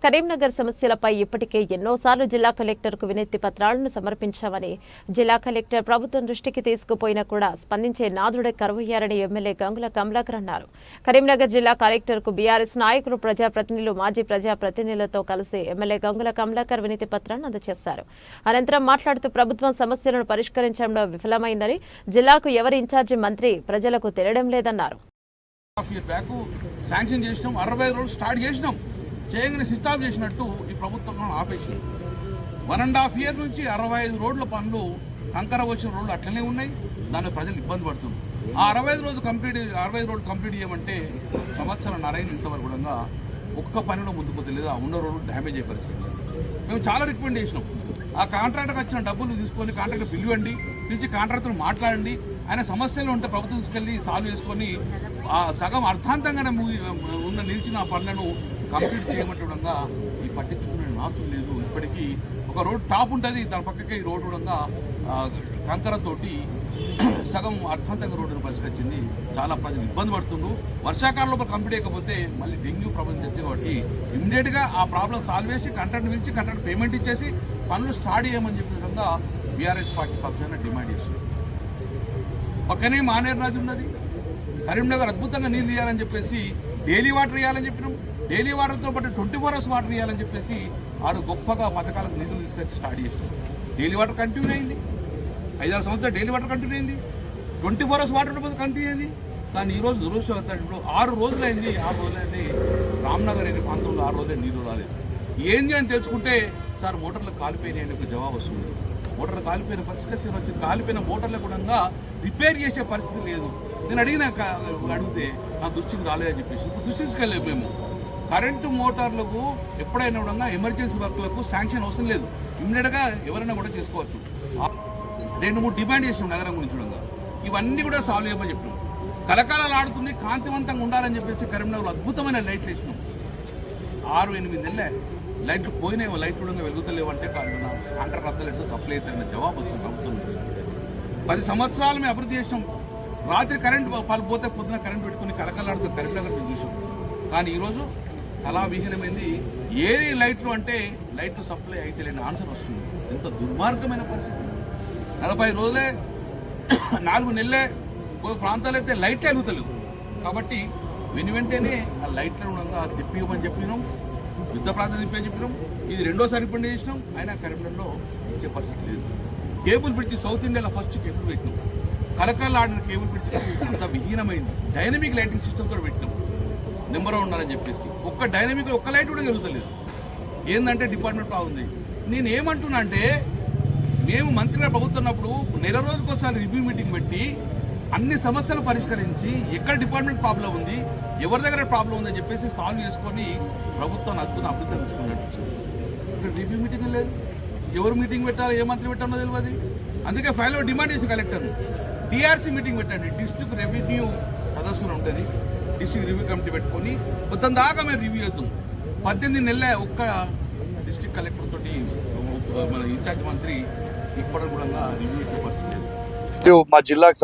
కరీంనగర్ సమస్యలపై ఇప్పటికే ఎన్నోసార్లు జిల్లా కలెక్టర్కు వినతి పత్రాలను సమర్పించామని జిల్లా కలెక్టర్ ప్రభుత్వం దృష్టికి తీసుకుపోయినా కూడా స్పందించే నాదుడే కరువయ్యారని ఎమ్మెల్యే గంగుల కమలాకర్ అన్నారు. కరీంనగర్ జిల్లా కలెక్టర్కు బీఆర్ఎస్ నాయకులు, ప్రజాప్రతినిధులు, మాజీ ప్రజాప్రతినిధులతో కలిసి ఎమ్మెల్యే గంగుల కమలాకర్ వినతి పత్రాన్ని అందజేశారు. అనంతరం మాట్లాడుతూ ప్రభుత్వం సమస్యలను పరిష్కరించడంలో విఫలమైందని, జిల్లాకు ఎవరి ఇన్ఛార్జి మంత్రి ప్రజలకు తెలియడం లేదన్నారు. చేయగానే స్విచ్ ఆఫ్ చేసినట్టు ఈ ప్రభుత్వం ఆపేసింది. 1.5 years నుంచి 65 రోడ్ల పనులు, కంకర వచ్చిన రోడ్లు అట్లనే ఉన్నాయి. దాని ప్రజలు ఇబ్బంది పడుతుంది. ఆ 65 రోడ్లు కంప్లీట్ చేయమంటే సంవత్సరం నరైంది ఇంతవరకు కూడా ఒక్క పనిలో ముందుకు తెలియదు. ఆ ఉన్న రోడ్లు డ్యామేజ్ అయ్యే పరిస్థితి. మేము చాలా రికమెండ్ చేసినాం. ఆ కాంట్రాక్టర్కి వచ్చిన డబ్బులు తీసుకొని కాంట్రాక్టర్ పిలవండి, పిలిచి కాంట్రాక్టర్ మాట్లాడండి, ఆయన సమస్యలు ఉంటే ప్రభుత్వం తీసుకెళ్ళి సాల్వ్ చేసుకొని సగం అర్థాంతంగానే ఉన్న నిలిచిన పనులను కంప్లీట్ చేయమంటుండగా ఈ పట్టించుకునే నాతులు లేదు. ఇప్పటికీ ఒక రోడ్ టాప్ ఉంటుంది, దాని పక్కకే ఈ రోడ్డు కూడా కంకరతోటి సగం అర్థాంతంగా రోడ్డును పరిష్కరించింది. చాలా ప్రజలు ఇబ్బంది పడుతున్నారు. వర్షాకాలంలో కంప్లీట్ అయిపోతే మళ్ళీ డెంగ్యూ ప్రాబ్లం తెచ్చింది. కాబట్టి ఇమ్మీడియట్గా ఆ ప్రాబ్లం సాల్వ్ చేసి కాంట్రాక్ట్ పిలిచి కాంట్రాక్ట్ పేమెంట్ ఇచ్చేసి పనులు స్టార్ట్ చేయమని చెప్పిన విధంగా బీఆర్ఎస్ పార్టీ పక్షాన డిమాండ్ చేస్తుంది. పక్కనే మానేరు నది ఉన్నది. కరీంనగర్ అద్భుతంగా నీళ్ళు ఇవ్వాలని చెప్పేసి డైలీ వాటర్ ఇవ్వాలని చెప్పినాం. డైలీ వాటర్తో పాటు 24 hours వాటర్ ఇవ్వాలని చెప్పేసి ఆడు గొప్పగా పథకాలకు నిధులు తీసుకొచ్చి స్టార్ట్ చేస్తాం. డైలీ వాటర్ కంటిన్యూ అయింది. 5-6 సంవత్సరాలు డైలీ వాటర్ కంటిన్యూ అయింది. 24 hours వాటర్ కంటిన్యూ అయింది. కానీ ఈరోజు దురదృష్టవశాత్తు 6 రోజులైంది. 6 రోజులైంది రామ్నగర్ అనే ప్రాంతంలో 6 రోజులే నీరు రాలేదు. ఏంది అని తెలుసుకుంటే సార్ మోటార్లు కాలిపోయినాయి అనే ఒక జవాబు వస్తుంది. మోటార్లు కాలిపోయిన పరిస్థితి వచ్చింది. కాలిపోయిన మోటార్లు కూడా రిపేర్ చేసే పరిస్థితి లేదు. నేను అడిగితే నా దృష్టికి రాలేదని చెప్పేసి ఇప్పుడు దృష్టికి వెళ్ళలేదు. మేము కరెంటు మోటార్లకు ఎప్పుడైనా కూడా ఎమర్జెన్సీ వర్క్లకు శాంక్షన్ అవసరం లేదు. ఇమ్మీడియట్గా ఎవరైనా కూడా చేసుకోవచ్చు. 2-3 డిమాండ్ చేసినాం నగరం గురించి కూడా. ఇవన్నీ కూడా సాల్వ్ చేయమని చెప్పినాం. కలకాలాలు ఆడుతుంది, కాంతివంతంగా ఉండాలని చెప్పేసి కరీంనగర్లో అద్భుతమైన లైట్లు వేసినాం. 6-8 నెలలే లైట్లు పోయినాయి. లైట్లు కూడా వెలుగుతలేవంటే కాంట్రాక్టర్ రద్దలు సప్లై అవుతారన్న జవాబు వస్తుంది ప్రభుత్వం నుంచి. 10 సంవత్సరాలు మేము అభివృద్ధి చేసినాం. రాత్రి కరెంటు పోతే పొద్దున కరెంట్ పెట్టుకుని కలకలాడుతూ కరీంనగర్ చూసాం. కానీ ఈరోజు అలా విహీనమైంది. ఏ లైట్లు అంటే లైట్లు సప్లై అయితే లేని ఆన్సర్ వస్తుంది. ఎంత దుర్మార్గమైన పరిస్థితి. 40 రోజులే 4 నెలలే ప్రాంతాలు అయితే లైట్లే ఎలుగుతలేవు. కాబట్టి వెంటనే ఆ లైట్లను తిప్పివ్వమని చెప్పినాం. యుద్ధ ప్రాంతం తిప్పని చెప్పినాం. ఇది 2వ పని చేసినాం. అయినా కరీంనగర్లో ఇచ్చే పరిస్థితి లేదు. కేబుల్ బ్రిడ్జ్ సౌత్ ఇండియాలో ఫస్ట్ కేబుల్ పెట్టినాం. కలకల్లా ఆడిన కేబుల్ బ్రిడ్జ్ అంత విహీనమైంది. డైనమిక్ లైటింగ్ సిస్టమ్తో పెట్టినాం. నెంబర్ ఉండాలని చెప్పేసి ఒక్క డైనమిక్ ఒక్క లైట్ కూడా జరుగుతలేదు. ఏంటంటే డిపార్ట్మెంట్ బాగుంది. నేను ఏమంటున్నా అంటే మేము మంత్రిగా ప్రభుత్వం ఉన్నప్పుడు నెల రోజుకోసారి రివ్యూ మీటింగ్ పెట్టి అన్ని సమస్యలు పరిష్కరించి ఎక్కడ డిపార్ట్మెంట్ ప్రాబ్లం ఉంది, ఎవరి దగ్గర ప్రాబ్లం ఉందని చెప్పేసి సాల్వ్ చేసుకొని ప్రభుత్వాన్ని అద్భుతం అభివృద్ధి తీసుకున్నట్టు. ఇక్కడ రివ్యూ మీటింగ్ లేదు. ఎవరు మీటింగ్ పెట్టాలో, ఏ మంత్రి పెట్టాలో తెలియదు. అందుకే ఫైల్లో డిమాండ్ చేసి కలెక్టర్ను డిఆర్సీ మీటింగ్ పెట్టండి. డిస్ట్రిక్ట్ రెవెన్యూ సదస్సులు ఉంటుంది. డిస్ట్రిక్ట్ రివ్యూ కమిటీ పెట్టుకొని మొత్తం దాకా మేము రివ్యూ చేద్దాం. 18 నెలలే ఒక్క డిస్ట్రిక్ట్ కలెక్టర్ తోటి మన ఇన్ఛార్జ్ మంత్రి ఇప్పటికి కూడా రివ్యూ పరిస్థితి లేదు. మా జిల్లాకు